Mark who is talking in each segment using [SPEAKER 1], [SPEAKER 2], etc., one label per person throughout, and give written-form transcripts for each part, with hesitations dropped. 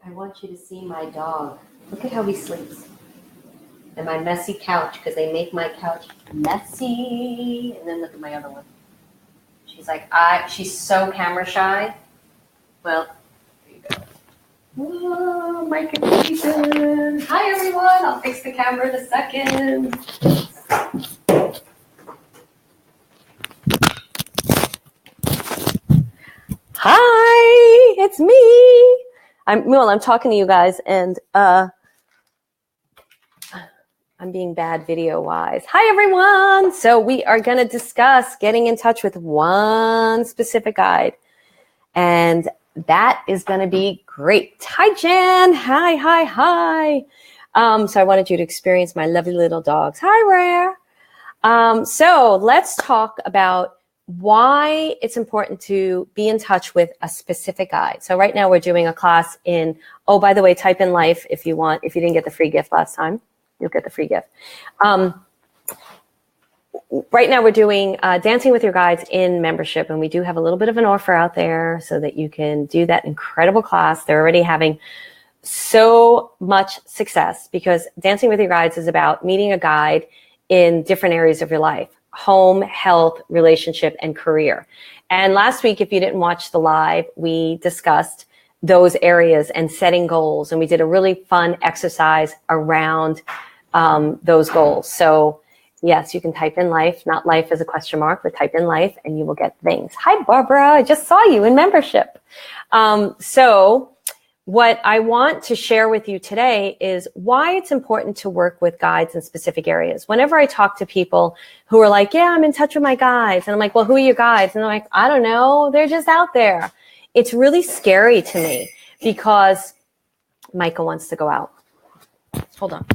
[SPEAKER 1] I want you to see my dog. Look at how he sleeps. And my messy couch, because they make my couch messy. And then look at my other one. She's like, she's so camera shy. Well, there you go. Whoa, my computer. Hi, everyone. I'll fix the camera in a second. Hi, it's me. I'm talking to you guys, and I'm being bad video-wise. Hi, everyone. So we are going to discuss getting in touch with one specific guide, and that is going to be great. Hi, Jen. Hi. So I wanted you to experience my lovely little dogs. Hi, Rare. So let's talk about why it's important to be in touch with a specific guide. So right now we're doing a class in, oh, by the way, type in life if you want. If you didn't get the free gift last time, you'll get the free gift. Right now we're doing Dancing with Your Guides in membership, and we do have a little bit of an offer out there so that you can do that incredible class. They're already having so much success because Dancing with Your Guides is about meeting a guide in different areas of your life: home, health, relationship, and career. And last week, if you didn't watch the live, we discussed those areas and setting goals. And we did a really fun exercise around those goals. So yes, you can type in life, not life as a question mark, but type in life and you will get things. Hi, Barbara. I just saw you in membership. So what I want to share with you today is why it's important to work with guides in specific areas. Whenever I talk to people who are like, yeah, I'm in touch with my guides. And I'm like, well, who are your guides? And they're like, I don't know. They're just out there. It's really scary to me because Micah wants to go out. Hold on.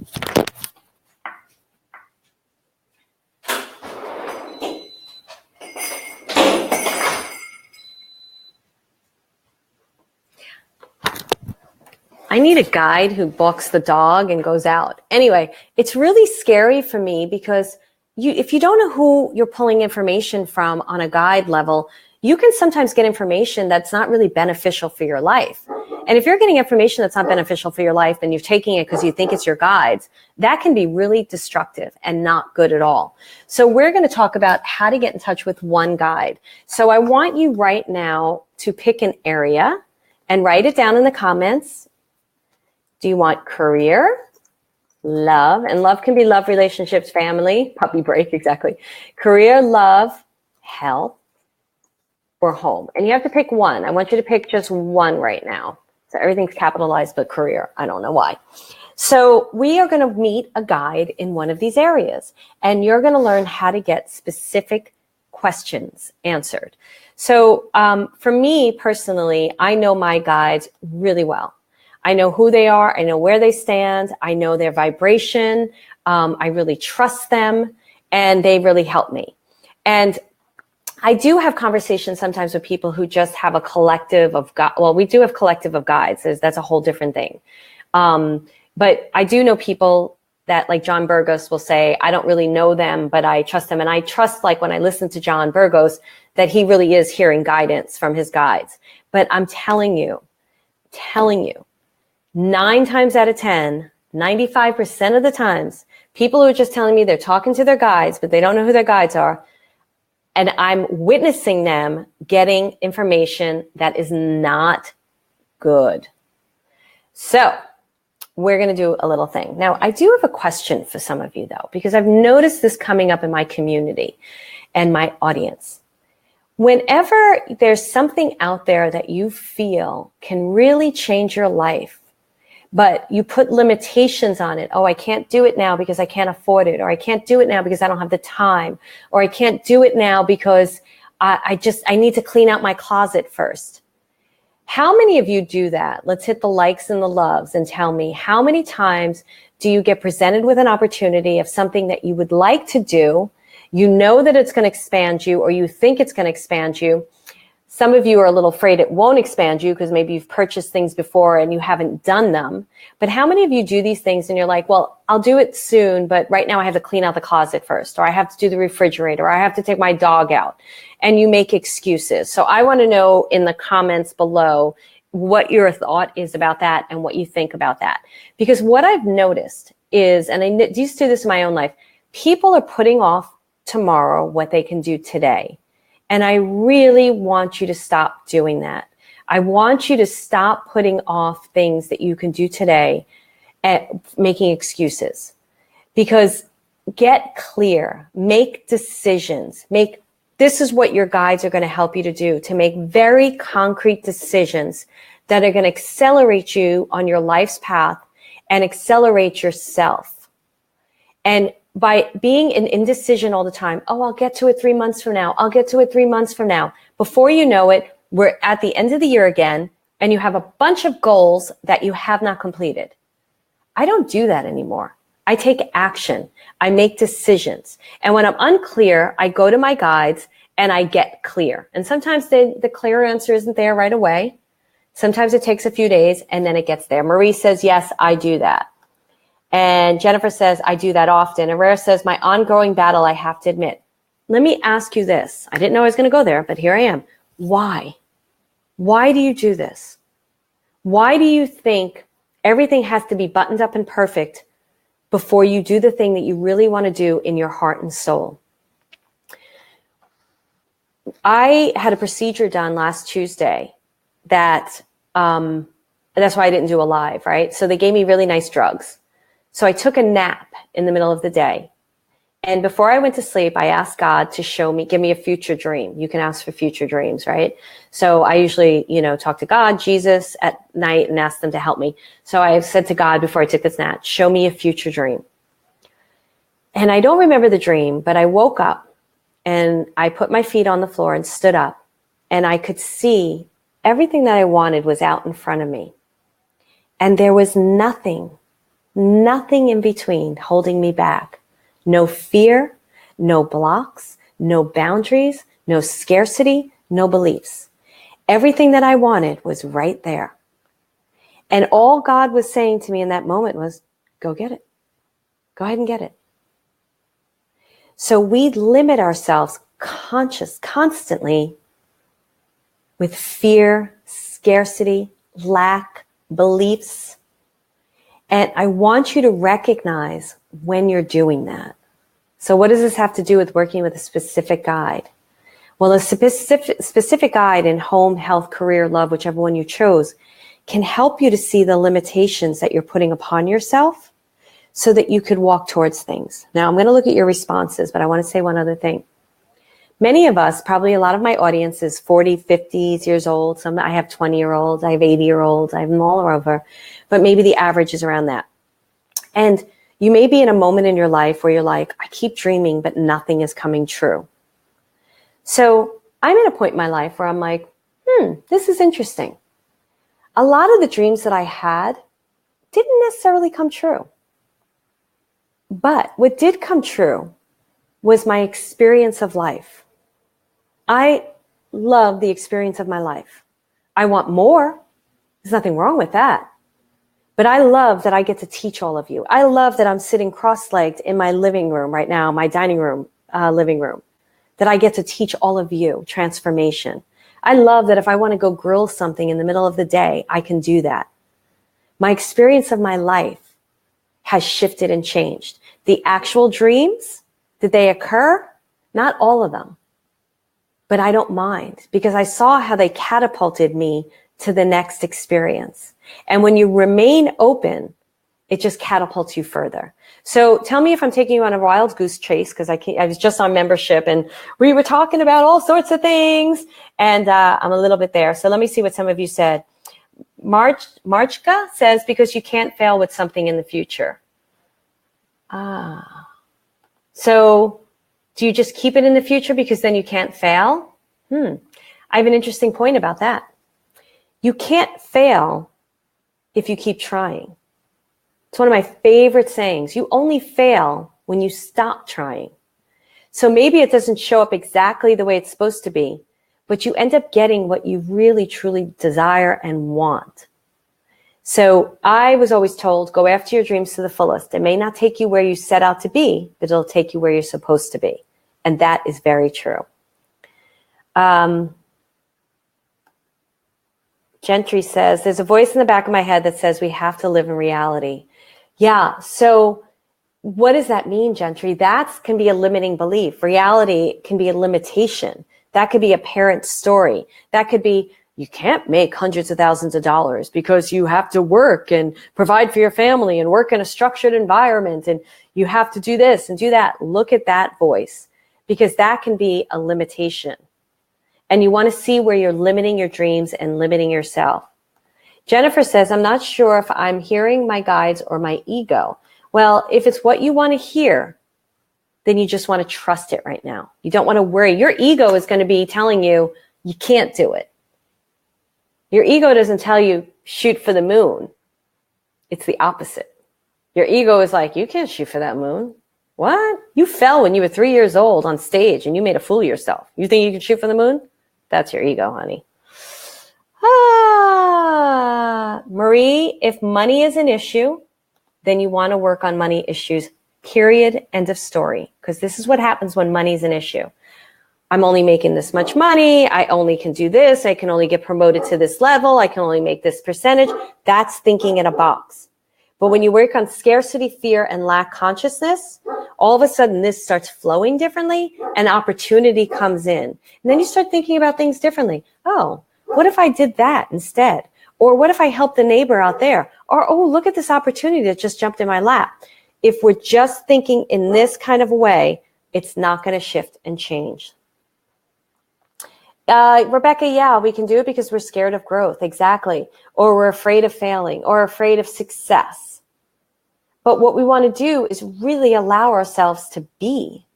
[SPEAKER 1] I need a guide who walks the dog and goes out. Anyway, it's really scary for me because if you don't know who you're pulling information from on a guide level, you can sometimes get information that's not really beneficial for your life. And if you're getting information that's not beneficial for your life and you're taking it because you think it's your guides, that can be really destructive and not good at all. So we're going to talk about how to get in touch with one guide. So I want you right now to pick an area and write it down in the comments. Do you want career, love, and love can be love, relationships, family, puppy break, exactly. Career, love, health, or home. And you have to pick one. I want you to pick just one right now. So everything's capitalized but career. I don't know why. So we are going to meet a guide in one of these areas, and you're going to learn how to get specific questions answered. So for me personally, I know my guides really well. I know who they are. I know where they stand. I know their vibration. I really trust them, and they really help me. And I do have conversations sometimes with people who just have a collective of well, we do have collective of guides. That's a whole different thing. But I do know people that, like John Burgos will say, I don't really know them, but I trust them. And I trust, like when I listen to John Burgos, that he really is hearing guidance from his guides. But I'm telling you, 9 times out of 10, 95% of the times, people who are just telling me they're talking to their guides, but they don't know who their guides are. And I'm witnessing them getting information that is not good. So we're going to do a little thing. Now, I do have a question for some of you, though, because I've noticed this coming up in my community and my audience. Whenever there's something out there that you feel can really change your life, but you put limitations on it. Oh, I can't do it now because I can't afford it. Or I can't do it now because I don't have the time. Or I can't do it now because I need to clean out my closet first. How many of you do that? Let's hit the likes and the loves and tell me, how many times do you get presented with an opportunity of something that you would like to do? You know that it's going to expand you, or you think it's going to expand you. Some of you are a little afraid it won't expand you because maybe you've purchased things before and you haven't done them. But how many of you do these things and you're like, well, I'll do it soon, but right now I have to clean out the closet first, or I have to do the refrigerator, or I have to take my dog out, and you make excuses. So I want to know in the comments below what your thought is about that and what you think about that. Because what I've noticed is, and I used to do this in my own life, people are putting off tomorrow what they can do today. And I really want you to stop doing that. I want you to stop putting off things that you can do today and making excuses. Because get clear, make decisions, this is what your guides are going to help you to do, to make very concrete decisions that are going to accelerate you on your life's path and accelerate yourself. And by being in indecision all the time, oh, I'll get to it 3 months from now. I'll get to it 3 months from now. Before you know it, we're at the end of the year again, and you have a bunch of goals that you have not completed. I don't do that anymore. I take action. I make decisions. And when I'm unclear, I go to my guides and I get clear. And sometimes the clear answer isn't there right away. Sometimes it takes a few days and then it gets there. Marie says, yes, I do that. And Jennifer says, I do that often. And Rare says, my ongoing battle, I have to admit. Let me ask you this. I didn't know I was going to go there, but here I am. Why? Why do you do this? Why do you think everything has to be buttoned up and perfect before you do the thing that you really want to do in your heart and soul? I had a procedure done last Tuesday that's why I didn't do a live, right? So they gave me really nice drugs. So I took a nap in the middle of the day. And before I went to sleep, I asked God to give me a future dream. You can ask for future dreams, right? So I usually, talk to God, Jesus at night and ask them to help me. So I said to God before I took this nap, show me a future dream. And I don't remember the dream, but I woke up and I put my feet on the floor and stood up, and I could see everything that I wanted was out in front of me. And there was nothing in between holding me back. No fear, no blocks, no boundaries, no scarcity, no beliefs. Everything that I wanted was right there. And all God was saying to me in that moment was, go get it. Go ahead and get it. So we limit ourselves constantly with fear, scarcity, lack, beliefs. And I want you to recognize when you're doing that. So what does this have to do with working with a specific guide? Well, a specific guide in home, health, career, love, whichever one you chose, can help you to see the limitations that you're putting upon yourself so that you could walk towards things. Now, I'm going to look at your responses, but I want to say one other thing. Many of us, probably a lot of my audience is 40, 50 years old. I have 20-year-olds, I have 80-year-olds, I have them all over, but maybe the average is around that. And you may be in a moment in your life where you're like, I keep dreaming, but nothing is coming true. So I'm at a point in my life where I'm like, this is interesting. A lot of the dreams that I had didn't necessarily come true. But what did come true was my experience of life. I love the experience of my life. I want more. There's nothing wrong with that. But I love that I get to teach all of you. I love that I'm sitting cross-legged in my living room right now, my dining room, living room, that I get to teach all of you transformation. I love that if I want to go grill something in the middle of the day, I can do that. My experience of my life has shifted and changed. The actual dreams, did they occur? Not all of them. But I don't mind because I saw how they catapulted me to the next experience. And when you remain open, it just catapults you further. So tell me if I'm taking you on a wild goose chase, because I was just on membership and we were talking about all sorts of things, and I'm a little bit there. So let me see what some of you said. Marchka says, because you can't fail with something in the future. So do you just keep it in the future because then you can't fail? I have an interesting point about that. You can't fail if you keep trying. It's one of my favorite sayings. You only fail when you stop trying. So maybe it doesn't show up exactly the way it's supposed to be, but you end up getting what you really, truly desire and want. So I was always told, go after your dreams to the fullest. It may not take you where you set out to be, but it'll take you where you're supposed to be. And that is very true. Gentry says, there's a voice in the back of my head that says we have to live in reality. Yeah. So what does that mean, Gentry? That can be a limiting belief. Reality can be a limitation. That could be a parent's story. That could be, you can't make hundreds of thousands of dollars because you have to work and provide for your family and work in a structured environment, and you have to do this and do that. Look at that voice, because that can be a limitation. And you want to see where you're limiting your dreams and limiting yourself. Jennifer says, I'm not sure if I'm hearing my guides or my ego. Well, if it's what you want to hear, then you just want to trust it right now. You don't want to worry. Your ego is going to be telling you, you can't do it. Your ego doesn't tell you, shoot for the moon. It's the opposite. Your ego is like, you can't shoot for that moon. What? You fell when you were 3 years old on stage and you made a fool of yourself. You think you can shoot for the moon? That's your ego, honey. Marie, if money is an issue, then you want to work on money issues, period, end of story. Because this is what happens when money is an issue. I'm only making this much money. I only can do this. I can only get promoted to this level. I can only make this percentage. That's thinking in a box. But when you work on scarcity, fear, and lack consciousness, all of a sudden this starts flowing differently and opportunity comes in. And then you start thinking about things differently. Oh, what if I did that instead? Or what if I helped the neighbor out there? Or, oh, look at this opportunity that just jumped in my lap. If we're just thinking in this kind of a way, it's not going to shift and change. Rebecca, yeah, we can do it because we're scared of growth. Exactly. Or we're afraid of failing or afraid of success. But what we want to do is really allow ourselves to be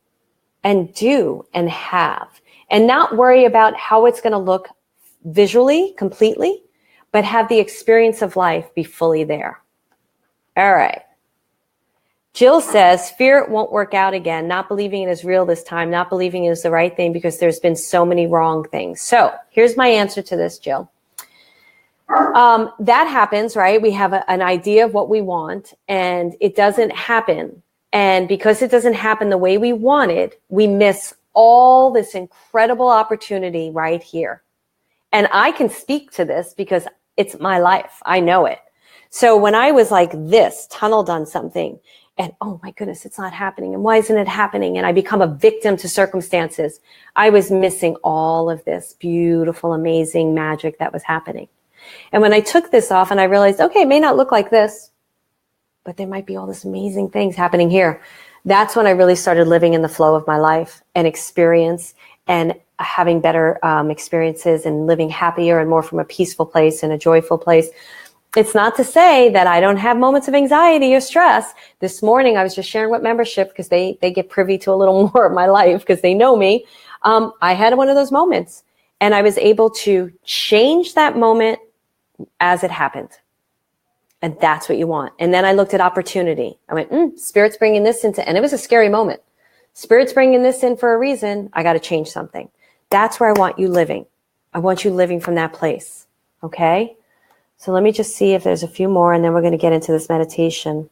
[SPEAKER 1] and do and have, and not worry about how it's going to look visually, completely, but have the experience of life be fully there. All right. Jill says, fear it won't work out again, not believing it is real this time, not believing it is the right thing because there's been so many wrong things. So here's my answer to this, Jill. That happens, right? We have an idea of what we want and it doesn't happen. And because it doesn't happen the way we wanted, we miss all this incredible opportunity right here. And I can speak to this because it's my life. I know it. So when I was like this, tunneled on something, and oh my goodness, it's not happening. And why isn't it happening? And I become a victim to circumstances. I was missing all of this beautiful, amazing magic that was happening. And when I took this off and I realized, okay, it may not look like this, but there might be all this amazing things happening here. That's when I really started living in the flow of my life and experience and having better experiences and living happier and more from a peaceful place and a joyful place. It's not to say that I don't have moments of anxiety or stress. This morning, I was just sharing with membership because they get privy to a little more of my life because they know me. I had one of those moments and I was able to change that moment as it happened. And that's what you want. And then I looked at opportunity. I went, Spirit's bringing this into, and it was a scary moment. Spirit's bringing this in for a reason. I got to change something. That's where I want you living. I want you living from that place. Okay? So let me just see if there's a few more, and then we're going to get into this meditation.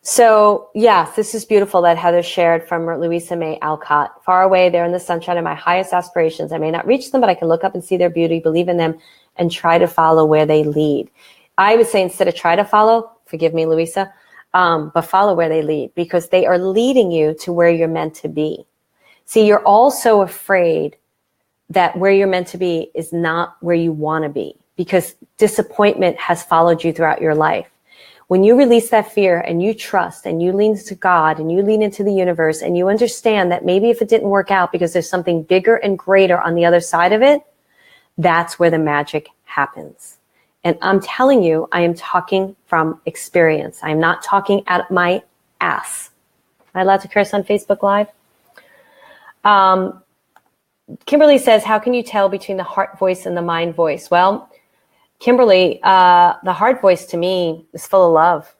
[SPEAKER 1] So, yes, this is beautiful that Heather shared from Louisa May Alcott. Far away there in the sunshine of my highest aspirations. I may not reach them, but I can look up and see their beauty, believe in them, and try to follow where they lead. I would say instead of try to follow, forgive me, Louisa, but follow where they lead, because they are leading you to where you're meant to be. See, you're also afraid that where you're meant to be is not where you want to be, because disappointment has followed you throughout your life. When you release that fear and you trust and you lean to God and you lean into the universe and you understand that maybe if it didn't work out because there's something bigger and greater on the other side of it, that's where the magic happens. And I'm telling you, I am talking from experience. I'm not talking out of my ass. Am I allowed to curse on Facebook Live? Kimberly says, how can you tell between the heart voice and the mind voice? Well, Kimberly, the heart voice to me is full of love.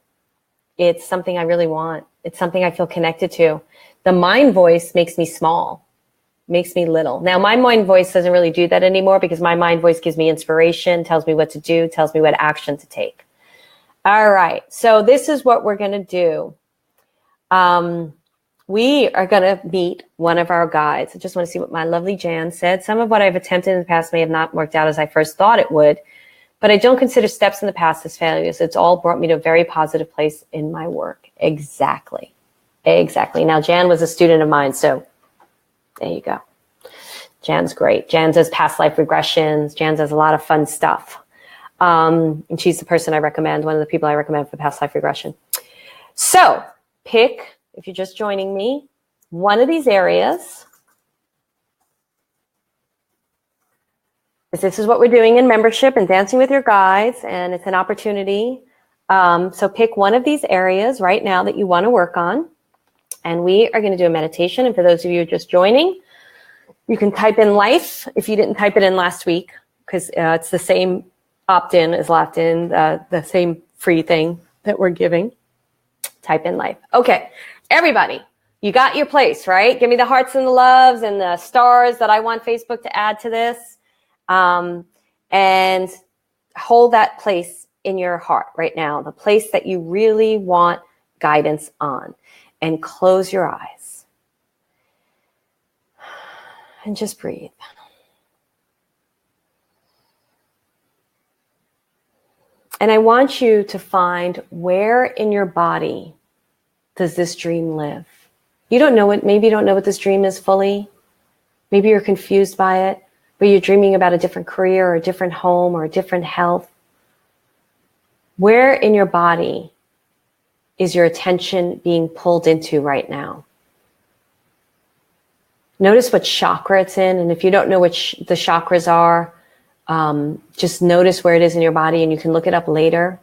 [SPEAKER 1] It's something I really want. It's something I feel connected to. The mind voice makes me small, makes me little. Now, my mind voice doesn't really do that anymore because my mind voice gives me inspiration, tells me what to do, tells me what action to take. All right. So this is what we're going to do. we are going to meet one of our guides. I just want to see what my lovely Jan said. Some of what I've attempted in the past may have not worked out as I first thought it would, but I don't consider steps in the past as failures. It's all brought me to a very positive place in my work. Exactly. Exactly. Now, Jan was a student of mine, so there you go. Jan's great. Jan does past life regressions. Jan does a lot of fun stuff. And she's the person I recommend, one of the people I recommend for past life regression. So pick, if you're just joining me, one of these areas. This is what we're doing in membership and Dancing with Your Guides, and it's an opportunity. So pick one of these areas right now that you want to work on, and we are going to do a meditation. And for those of you just joining, you can type in life if you didn't type it in last week, because it's the same opt-in as locked-in, the same free thing that we're giving. Type in life. Okay, everybody, you got your place, right? Give me the hearts and the loves and the stars that I want Facebook to add to this. And hold that place in your heart right now, the place that you really want guidance on, and close your eyes and just breathe. And I want you to find where in your body does this dream live. You don't know it. Maybe you don't know what this dream is fully. Maybe you're confused by it. But you're dreaming about a different career or a different home or a different health. Where in your body is your attention being pulled into right now? Notice what chakra it's in. And if you don't know which the chakras are, just notice where it is in your body, and you can look it up later.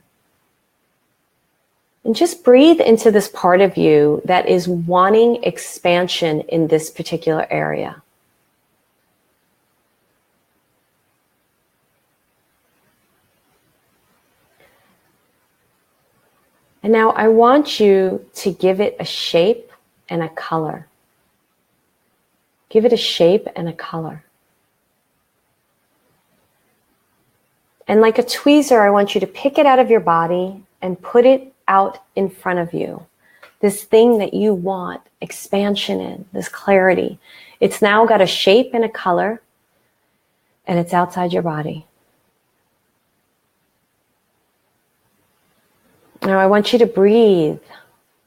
[SPEAKER 1] And just breathe into this part of you that is wanting expansion in this particular area. And now I want you to give it a shape and a color. Give it a shape and a color. And like a tweezer, I want you to pick it out of your body and put it out in front of you. This thing that you want expansion in, this clarity. It's now got a shape and a color, and it's outside your body. Now I want you to breathe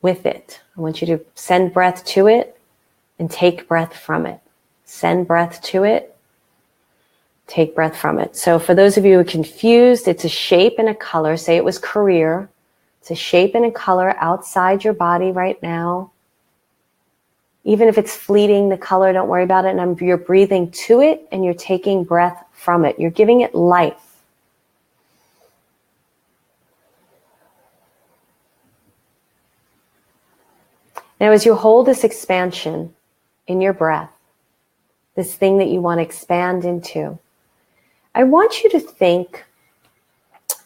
[SPEAKER 1] with it. I want you to send breath to it and take breath from it. Send breath to it, take breath from it. So for those of you who are confused, it's a shape and a color. Say it was career. It's a shape and a color outside your body right now. Even if it's fleeting, the color, don't worry about it. And you're breathing to it and you're taking breath from it. You're giving it life. Now, as you hold this expansion in your breath, this thing that you want to expand into, I want you to think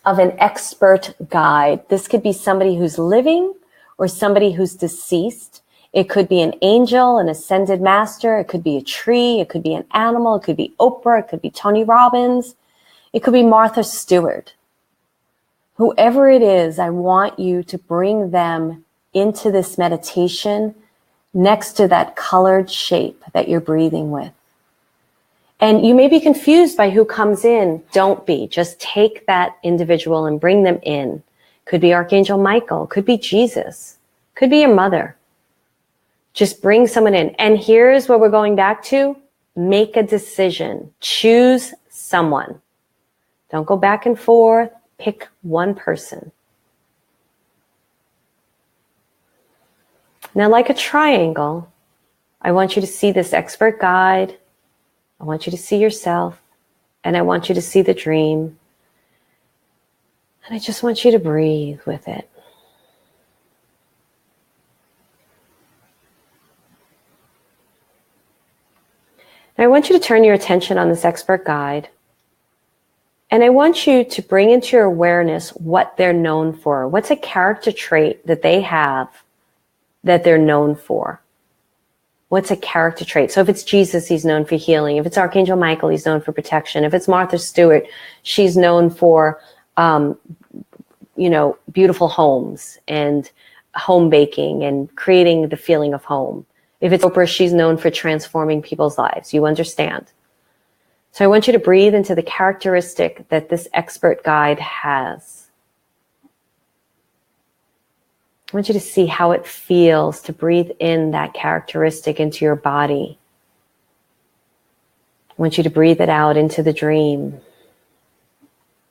[SPEAKER 1] of an expert guide. This could be somebody who's living or somebody who's deceased. It could be an angel, an ascended master. It could be a tree. It could be an animal. It could be Oprah. It could be Tony Robbins. It could be Martha Stewart. Whoever it is, I want you to bring them into this meditation next to that colored shape that you're breathing with. And you may be confused by who comes in. Don't be. Just take that individual and bring them in. Could be Archangel Michael. Could be Jesus. Could be your mother. Just bring someone in. And here's what we're going back to. Make a decision. Choose someone. Don't go back and forth. Pick one person. Now, like a triangle, I want you to see this expert guide. I want you to see yourself, and I want you to see the dream. And I just want you to breathe with it. Now, I want you to turn your attention on this expert guide. And I want you to bring into your awareness what they're known for. What's a character trait that they have that they're known for? What's a character trait? So if it's Jesus, he's known for healing. If it's Archangel Michael, he's known for protection. If it's Martha Stewart, she's known for, beautiful homes and home baking and creating the feeling of home. If it's Oprah, she's known for transforming people's lives. You understand. So I want you to breathe into the characteristic that this expert guide has. I want you to see how it feels to breathe in that characteristic into your body. I want you to breathe it out into the dream.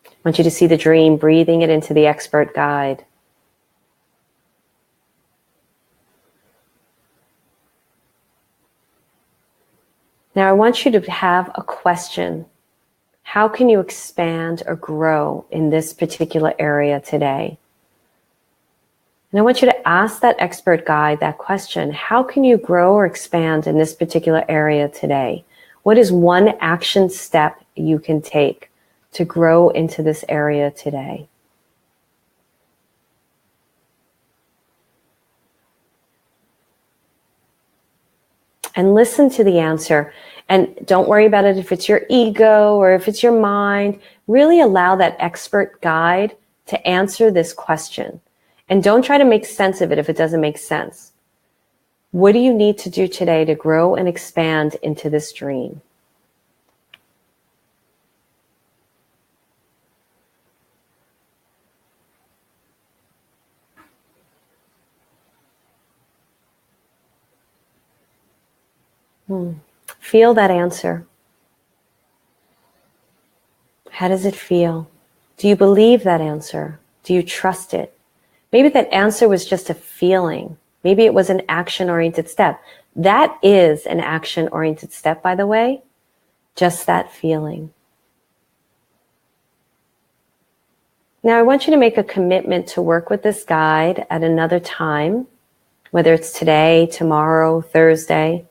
[SPEAKER 1] I want you to see the dream, breathing it into the expert guide. Now I want you to have a question. How can you expand or grow in this particular area today? And I want you to ask that expert guide that question. How can you grow or expand in this particular area today? What is one action step you can take to grow into this area today? And listen to the answer. And don't worry about it if it's your ego or if it's your mind. Really allow that expert guide to answer this question. And don't try to make sense of it if it doesn't make sense. What do you need to do today to grow and expand into this dream? Feel that answer. How does it feel? Do you believe that answer? Do you trust it? Maybe that answer was just a feeling. Maybe it was an action-oriented step. That is an action-oriented step, by the way. Just that feeling. Now, I want you to make a commitment to work with this guide at another time, whether it's today, tomorrow, Thursday,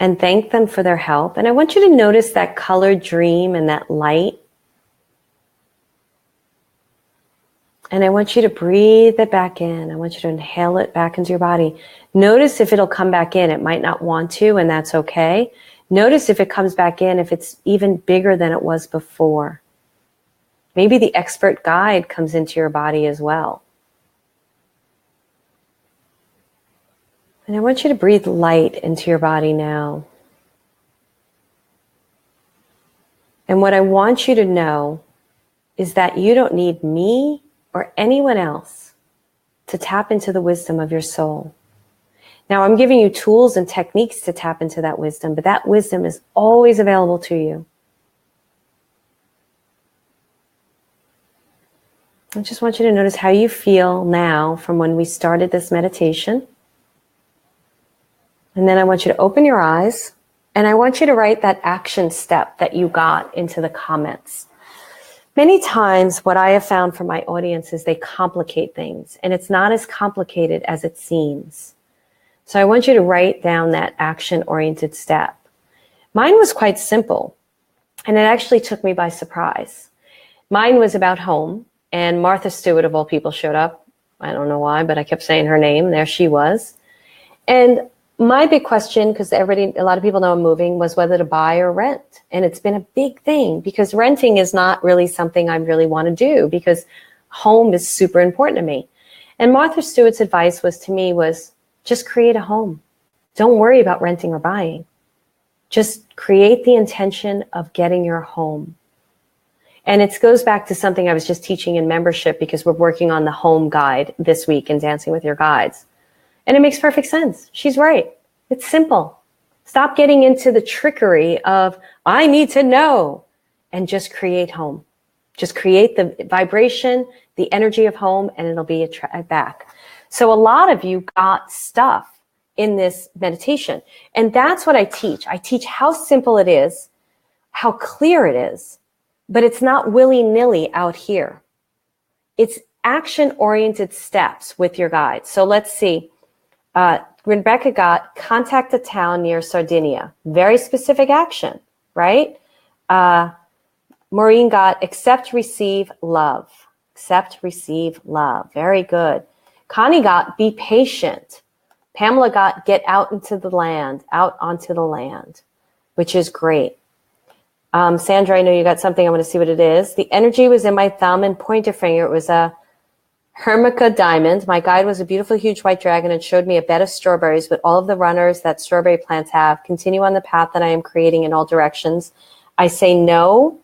[SPEAKER 1] and thank them for their help. And I want you to notice that colored dream and that light. And I want you to breathe it back in. I want you to inhale it back into your body. Notice if it'll come back in. It might not want to, and that's okay. Notice if it comes back in, if it's even bigger than it was before. Maybe the expert guide comes into your body as well. And I want you to breathe light into your body now. And what I want you to know is that you don't need me or anyone else to tap into the wisdom of your soul. Now, I'm giving you tools and techniques to tap into that wisdom, but that wisdom is always available to you. I just want you to notice how you feel now from when we started this meditation. And then I want you to open your eyes, and I want you to write that action step that you got into the comments. Many times what I have found from my audience is they complicate things, and it's not as complicated as it seems. So I want you to write down that action-oriented step. Mine was quite simple, and it actually took me by surprise. Mine was about home, and Martha Stewart, of all people, showed up. I don't know why, but I kept saying her name. There she was. And my big question, because a lot of people know I'm moving, was whether to buy or rent. And it's been a big thing because renting is not really something I really want to do because home is super important to me. And Martha Stewart's advice was just create a home. Don't worry about renting or buying. Just create the intention of getting your home. And it goes back to something I was just teaching in membership because we're working on the home guide this week in Dancing with Your Guides. And it makes perfect sense. She's right. It's simple. Stop getting into the trickery of, I need to know, and just create home. Just create the vibration, the energy of home, and it'll be back. So a lot of you got stuff in this meditation. And that's what I teach. I teach how simple it is, how clear it is, but it's not willy-nilly out here. It's action-oriented steps with your guide. So let's see. Rebecca got contact a town near Sardinia. Very specific action, right? Maureen got accept, receive, love. Accept, receive, love. Very good. Connie got be patient. Pamela got get out onto the land, which is great. Sandra, I know you got something. I want to see what it is. The energy was in my thumb and pointer finger. It was a Hermica Diamond, my guide was a beautiful, huge white dragon and showed me a bed of strawberries with all of the runners that strawberry plants have. Continue on the path that I am creating in all directions. I say no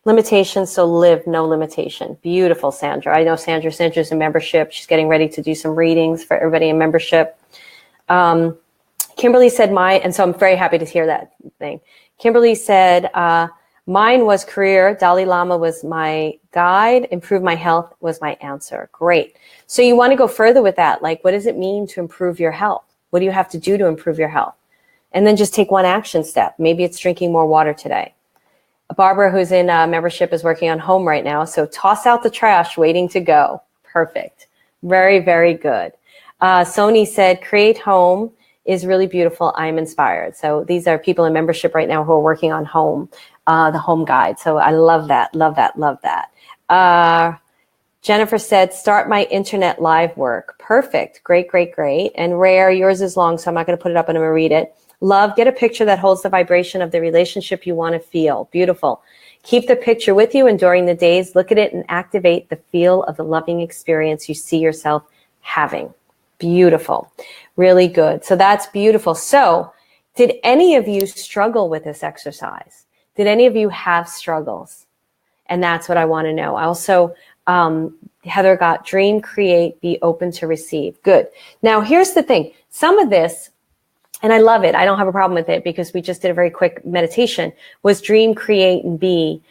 [SPEAKER 1] limitations, so live no limitation. Beautiful, Sandra. I know Sandra. Sandra's in membership. She's getting ready to do some readings for everybody in membership. Kimberly said and so I'm very happy to hear that thing. Kimberly said, mine was career. Dalai Lama was my guide. Improve my health was my answer. Great. So you want to go further with that. Like, what does it mean to improve your health? What do you have to do to improve your health? And then just take one action step. Maybe it's drinking more water today. Barbara, who's in membership, is working on home right now. So toss out the trash waiting to go. Perfect. Very, very good. Sony said, create home is really beautiful. I'm inspired. So these are people in membership right now who are working on home, the home guide. So I love that, love that, love that. Jennifer said, start my internet live work. Perfect. Great, great, great. And Rare, yours is long, so I'm not going to put it up and I'm going to read it. Love, get a picture that holds the vibration of the relationship you want to feel. Beautiful. Keep the picture with you, and during the days, look at it and activate the feel of the loving experience you see yourself having. Beautiful. Really good. So that's beautiful. So did any of you struggle with this exercise? Did any of you have struggles? And that's what I want to know. I also, Heather got dream, create, be open to receive. Good. Now, here's the thing. Some of this, and I love it, I don't have a problem with it because we just did a very quick meditation, was dream, create, and be.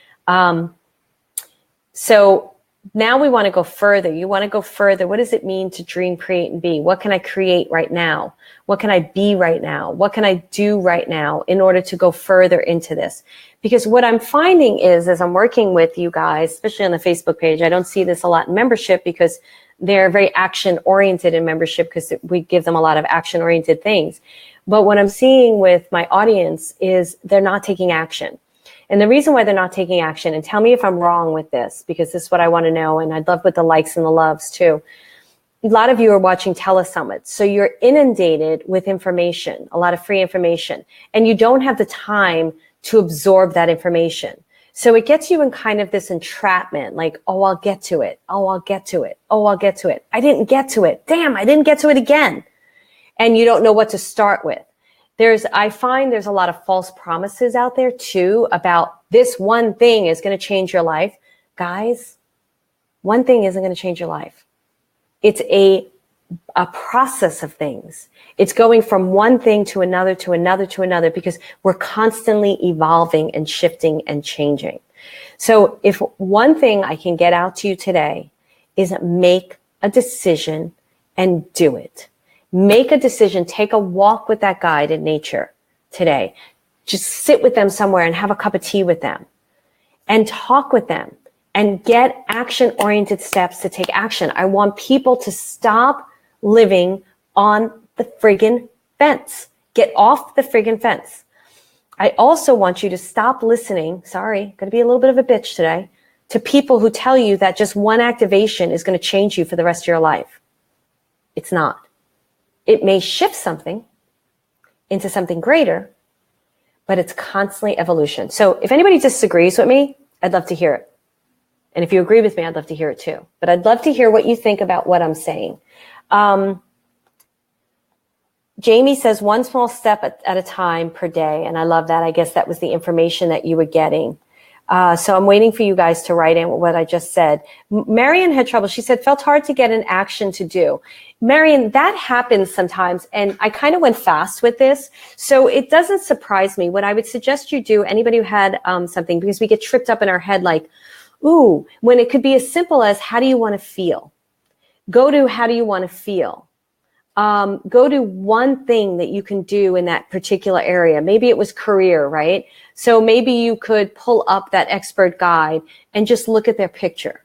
[SPEAKER 1] So now we want to go further. You want to go further. What does it mean to dream, create, and be? What can I create right now? What can I be right now? What can I do right now in order to go further into this? Because what I'm finding is, as I'm working with you guys, especially on the Facebook page, I don't see this a lot in membership because they're very action-oriented in membership because we give them a lot of action-oriented things. But what I'm seeing with my audience is they're not taking action. And the reason why they're not taking action, and tell me if I'm wrong with this, because this is what I want to know, and I'd love with the likes and the loves too. A lot of you are watching telesummits, so you're inundated with information, a lot of free information, and you don't have the time to absorb that information. So it gets you in kind of this entrapment, like, oh, I'll get to it. Oh, I'll get to it. Oh, I'll get to it. I didn't get to it. Damn, I didn't get to it again. And you don't know what to start with. I find there's a lot of false promises out there too about this one thing is going to change your life. Guys, one thing isn't going to change your life. It's a process of things. It's going from one thing to another, to another, to another, because we're constantly evolving and shifting and changing. So if one thing I can get out to you today is make a decision and do it. Make a decision, take a walk with that guide in nature today. Just sit with them somewhere and have a cup of tea with them and talk with them and get action-oriented steps to take action. I want people to stop living on the friggin' fence. Get off the friggin' fence. I also want you to stop listening, sorry, going to be a little bit of a bitch today, to people who tell you that just one activation is going to change you for the rest of your life. It's not. It may shift something into something greater, but it's constantly evolution. So if anybody disagrees with me, I'd love to hear it. And if you agree with me, I'd love to hear it too. But I'd love to hear what you think about what I'm saying. Jamie says one small step at a time per day. And I love that. I guess that was the information that you were getting. So I'm waiting for you guys to write in what I just said. Marion had trouble. She said, felt hard to get an action to do. Marion, that happens sometimes. And I kind of went fast with this. So it doesn't surprise me. What I would suggest you do, anybody who had something, because we get tripped up in our head like, ooh, when it could be as simple as, how do you want to feel? Go to, how do you want to feel? Go to one thing that you can do in that particular area. Maybe it was career, right? So maybe you could pull up that expert guide and just look at their picture.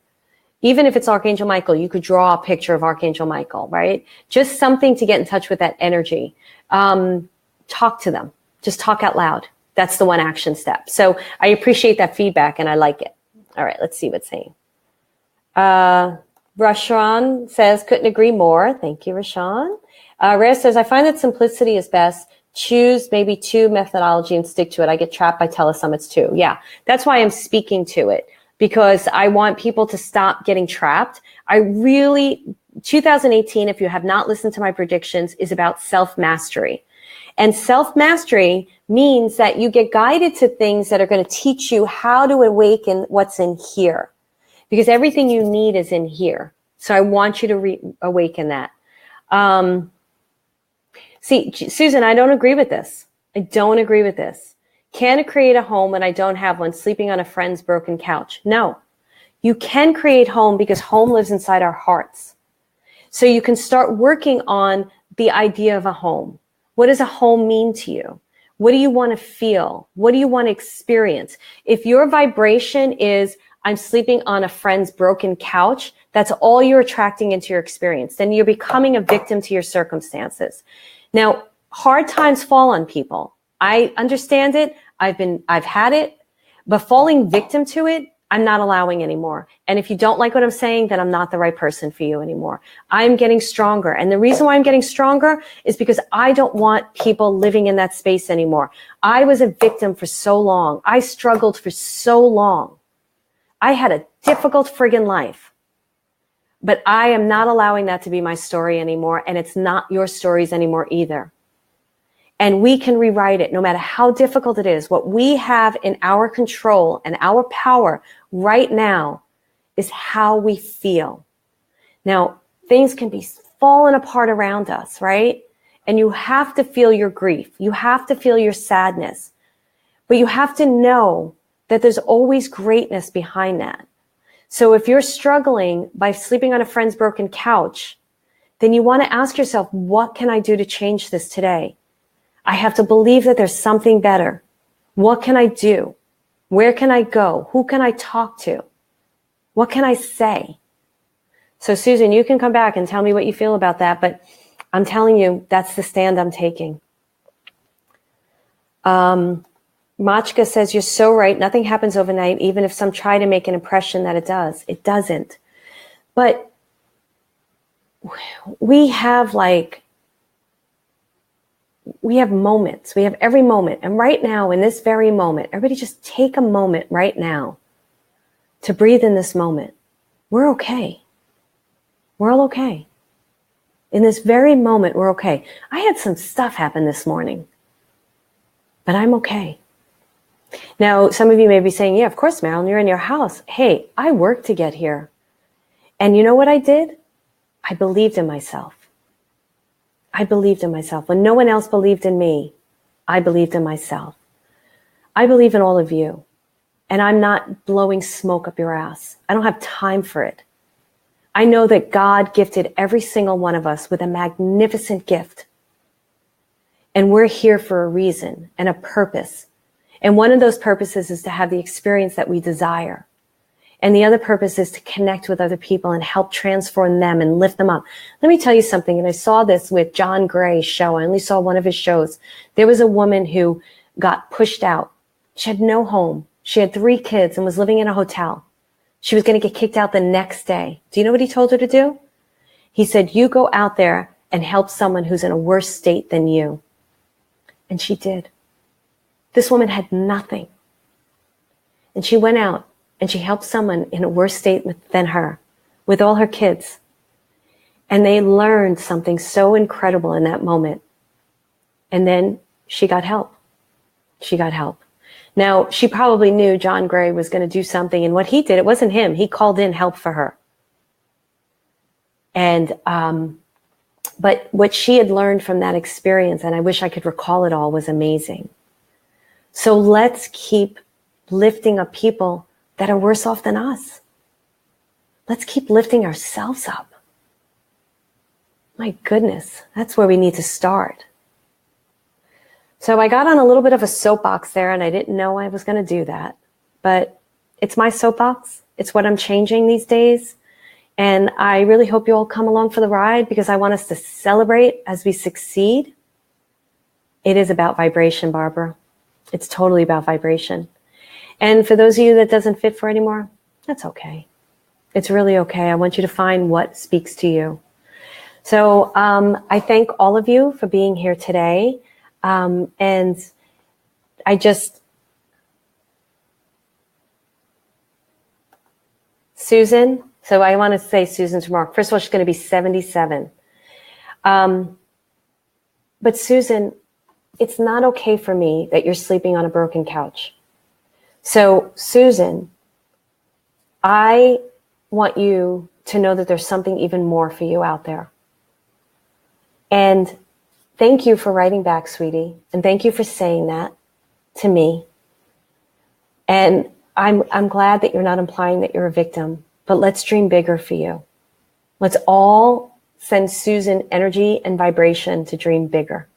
[SPEAKER 1] Even if it's Archangel Michael, you could draw a picture of Archangel Michael, right? Just something to get in touch with that energy. Talk to them. Just talk out loud. That's the one action step. So I appreciate that feedback and I like it. All right, let's see what's saying. Rashan says, couldn't agree more. Thank you, Rashan. Rare says, I find that simplicity is best. Choose maybe two methodology and stick to it. I get trapped by telesummits too. Yeah, that's why I'm speaking to it, because I want people to stop getting trapped. 2018, if you have not listened to my predictions, is about self-mastery. And self-mastery means that you get guided to things that are going to teach you how to awaken what's in here. Because everything you need is in here. So I want you to awaken that. See, Susan, I don't agree with this. I don't agree with this. Can I create a home when I don't have one, sleeping on a friend's broken couch? No. You can create home because home lives inside our hearts. So you can start working on the idea of a home. What does a home mean to you? What do you want to feel? What do you want to experience? If your vibration is, I'm sleeping on a friend's broken couch, that's all you're attracting into your experience. Then you're becoming a victim to your circumstances. Now, hard times fall on people. I understand it. I've had it, but falling victim to it, I'm not allowing anymore. And if you don't like what I'm saying, then I'm not the right person for you anymore. I'm getting stronger. And the reason why I'm getting stronger is because I don't want people living in that space anymore. I was a victim for so long. I struggled for so long. I had a difficult friggin' life. But I am not allowing that to be my story anymore. And it's not your stories anymore either. And we can rewrite it no matter how difficult it is. What we have in our control and our power right now is how we feel. Now, things can be falling apart around us, right? And you have to feel your grief. You have to feel your sadness. But you have to know that there's always greatness behind that. So if you're struggling by sleeping on a friend's broken couch, then you want to ask yourself, what can I do to change this today? I have to believe that there's something better. What can I do? Where can I go? Who can I talk to? What can I say? So Susan, you can come back and tell me what you feel about that, but I'm telling you, that's the stand I'm taking. Machka says, you're so right. Nothing happens overnight, even if some try to make an impression that it does. It doesn't. But we have moments. We have every moment. And right now, in this very moment, everybody just take a moment right now to breathe in this moment. We're okay. We're all okay. In this very moment, we're okay. I had some stuff happen this morning, but I'm okay. Now, some of you may be saying, yeah, of course, Marilyn, you're in your house. Hey, I worked to get here. And you know what I did? I believed in myself. I believed in myself. When no one else believed in me, I believed in myself. I believe in all of you. And I'm not blowing smoke up your ass. I don't have time for it. I know that God gifted every single one of us with a magnificent gift. And we're here for a reason and a purpose. And one of those purposes is to have the experience that we desire. And the other purpose is to connect with other people and help transform them and lift them up. Let me tell you something. And I saw this with John Gray's show. I only saw one of his shows. There was a woman who got pushed out. She had no home. She had 3 kids and was living in a hotel. She was going to get kicked out the next day. Do you know what he told her to do? He said, you go out there and help someone who's in a worse state than you. And she did. This woman had nothing. And she went out and she helped someone in a worse state than her, with all her kids. And they learned something so incredible in that moment. And then she got help. She got help. Now, she probably knew John Gray was going to do something. And what he did, it wasn't him. He called in help for her. And, but what she had learned from that experience, and I wish I could recall it all, was amazing. So let's keep lifting up people that are worse off than us. Let's keep lifting ourselves up. My goodness, that's where we need to start. So I got on a little bit of a soapbox there, and I didn't know I was going to do that. But it's my soapbox. It's what I'm changing these days. And I really hope you all come along for the ride, because I want us to celebrate as we succeed. It is about vibration, Barbara. It's totally about vibration. And for those of you that doesn't fit for anymore, that's okay. It's really okay. I want you to find what speaks to you. So I thank all of you for being here today. And I just, Susan. So I want to say Susan's remark. First of all, she's going to be 77. But Susan, it's not okay for me that you're sleeping on a broken couch. So Susan, I want you to know that there's something even more for you out there. And thank you for writing back, sweetie. And thank you for saying that to me. And I'm glad that you're not implying that you're a victim, but let's dream bigger for you. Let's all send Susan energy and vibration to dream bigger.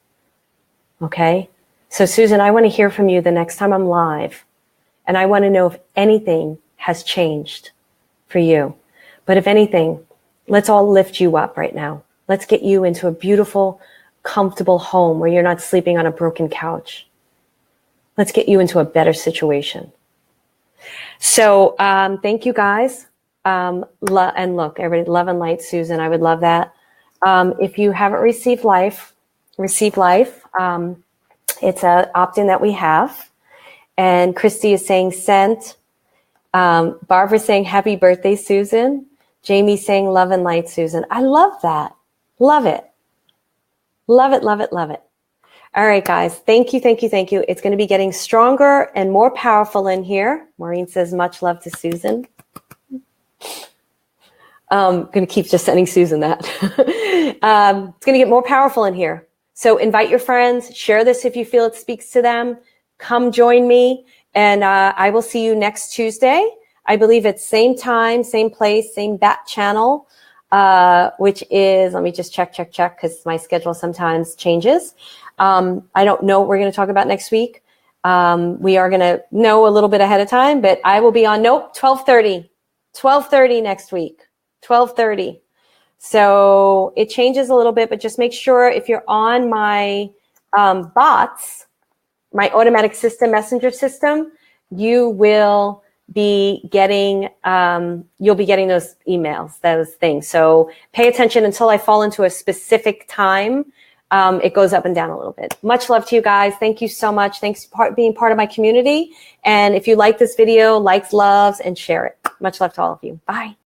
[SPEAKER 1] Okay? So Susan, I want to hear from you the next time I'm live. And I want to know if anything has changed for you. But if anything, let's all lift you up right now. Let's get you into a beautiful, comfortable home where you're not sleeping on a broken couch. Let's get you into a better situation. So thank you guys. And look, everybody, love and light, Susan. I would love that. If you haven't received life. It's an opt-in that we have. And Christy is saying sent. Barbara's saying happy birthday, Susan. Jamie's saying love and light, Susan. I love that. Love it. Love it, love it, love it. All right, guys. Thank you, thank you, thank you. It's going to be getting stronger and more powerful in here. Maureen says much love to Susan. Going to keep just sending Susan that. It's going to get more powerful in here. So invite your friends. Share this if you feel it speaks to them. Come join me. And I will see you next Tuesday. I believe it's same time, same place, same bat channel, which is, let me just check, because my schedule sometimes changes. I don't know what we're going to talk about next week. We are going to know a little bit ahead of time, but I will be on, 12:30 next week, 12:30. So it changes a little bit, but just make sure if you're on my bots, my automatic system, messenger system, you will be getting, you'll be getting those emails, those things. So pay attention until I fall into a specific time. It goes up and down a little bit. Much love to you guys. Thank you so much. Thanks for being part of my community. And if you like this video, likes, loves, and share it. Much love to all of you. Bye.